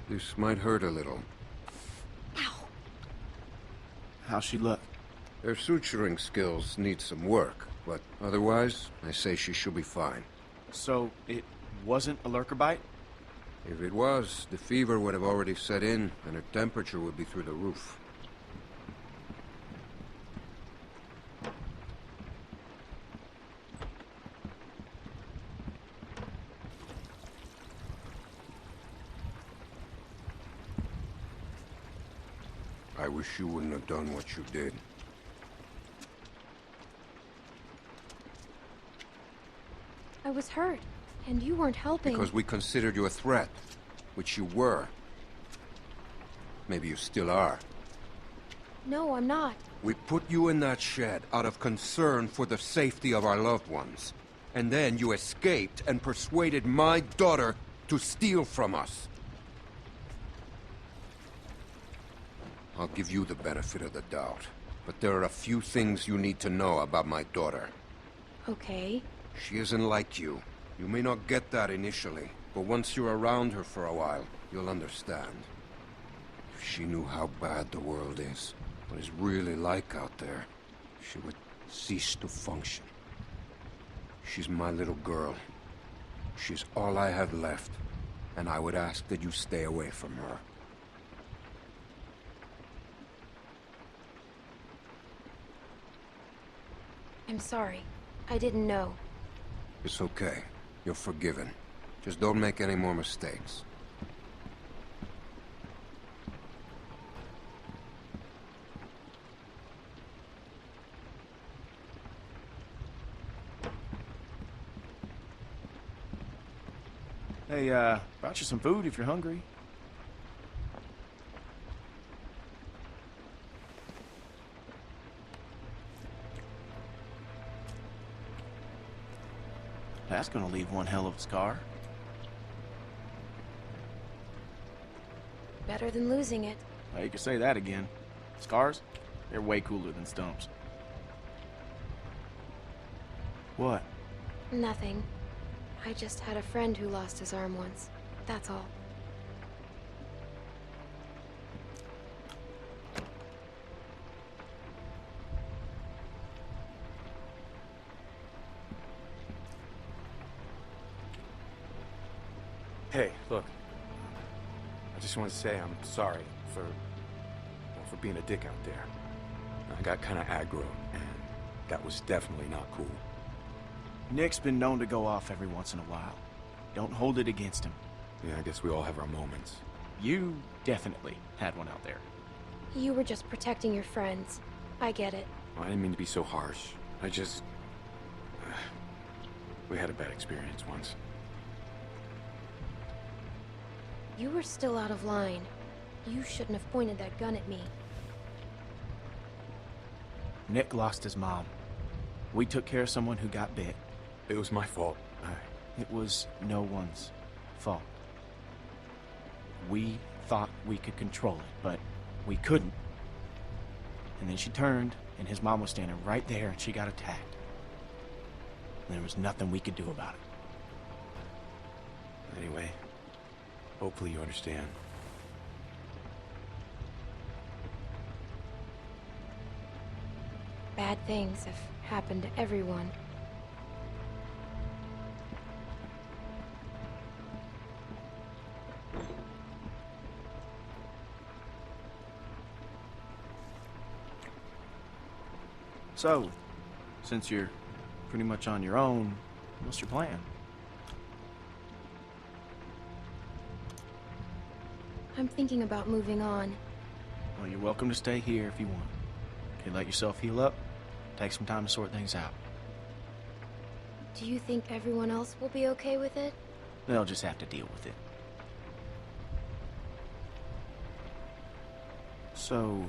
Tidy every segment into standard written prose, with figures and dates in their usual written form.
This might hurt a little. Ow. How's she look? Her suturing skills need some work, but otherwise, I say she should be fine. So, it wasn't a lurker bite? If it was, the fever would have already set in, and her temperature would be through the roof. I wish you wouldn't have done what you did. I was hurt, and you weren't helping. Because we considered you a threat, which you were. Maybe you still are. No, I'm not. We put you in that shed out of concern for the safety of our loved ones. And then you escaped and persuaded my daughter to steal from us. I'll give you the benefit of the doubt, but there are a few things you need to know about my daughter. Okay. She isn't like you. You may not get that initially, but once you're around her for a while, you'll understand. If she knew how bad the world is, what it's really like out there, she would cease to function. She's my little girl. She's all I have left, and I would ask that you stay away from her. I'm sorry. I didn't know. It's okay. You're forgiven. Just don't make any more mistakes. Hey, brought you some food if you're hungry. That's gonna leave one hell of a scar. Better than losing it. Well, you could say that again. Scars? They're way cooler than stumps. What? Nothing. I just had a friend who lost his arm once. That's all. Hey, look. I just want to say I'm sorry for being a dick out there. I got kind of aggro, and that was definitely not cool. Nick's been known to go off every once in a while. Don't hold it against him. Yeah, I guess we all have our moments. You definitely had one out there. You were just protecting your friends. I get it. Well, I didn't mean to be so harsh. I just... we had a bad experience once. You were still out of line. You shouldn't have pointed that gun at me. Nick lost his mom. We took care of someone who got bit. It was my fault. It was no one's fault. We thought we could control it, but we couldn't. And then she turned, and his mom was standing right there, and she got attacked. And there was nothing we could do about it. Anyway, hopefully you understand. Bad things have happened to everyone. So, since you're pretty much on your own, what's your plan? I'm thinking about moving on. Well, you're welcome to stay here if you want. Okay, let yourself heal up. Take some time to sort things out. Do you think everyone else will be okay with it? They'll just have to deal with it. So,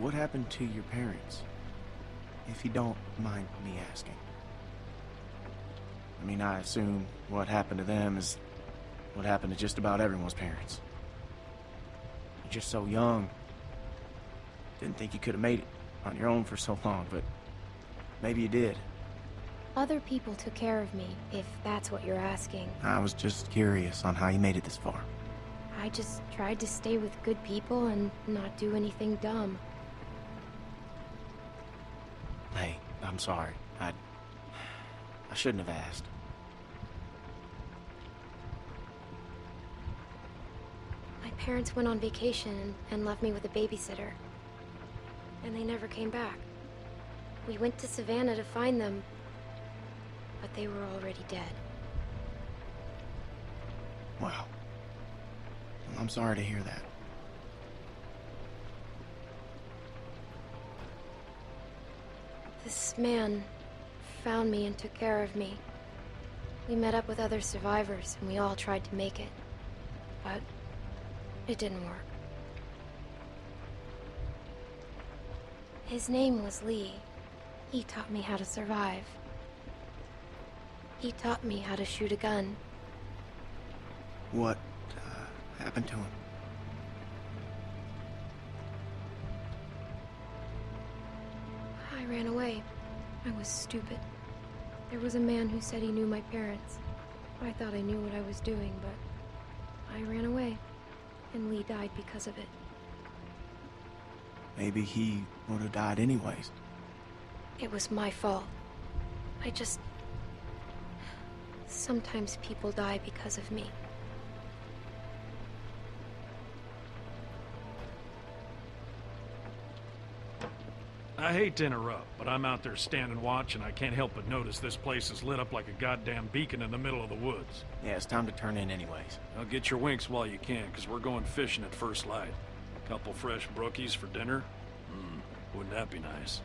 what happened to your parents? If you don't mind me asking. I mean, I assume what happened to them is what happened to just about everyone's parents. You're just so young. Didn't think you could have made it on your own for so long, but maybe you did. Other people took care of me, if that's what you're asking. I was just curious on how you made it this far. I just tried to stay with good people and not do anything dumb. Hey, I'm sorry. I shouldn't have asked. My parents went on vacation and left me with a babysitter. And they never came back. We went to Savannah to find them, but they were already dead. Wow. I'm sorry to hear that. This man found me and took care of me. We met up with other survivors, and we all tried to make it. But it didn't work. His name was Lee. He taught me how to survive. He taught me how to shoot a gun. What happened to him? I ran away. I was stupid. There was a man who said he knew my parents. I thought I knew what I was doing, but I ran away. And Lee died because of it. Maybe he would have died anyways. It was my fault. Sometimes people die because of me. I hate to interrupt, but I'm out there standing watch and I can't help but notice this place is lit up like a goddamn beacon in the middle of the woods. Yeah, it's time to turn in anyways. Now get your winks while you can, because we're going fishing at first light. Couple fresh brookies for dinner? Wouldn't that be nice?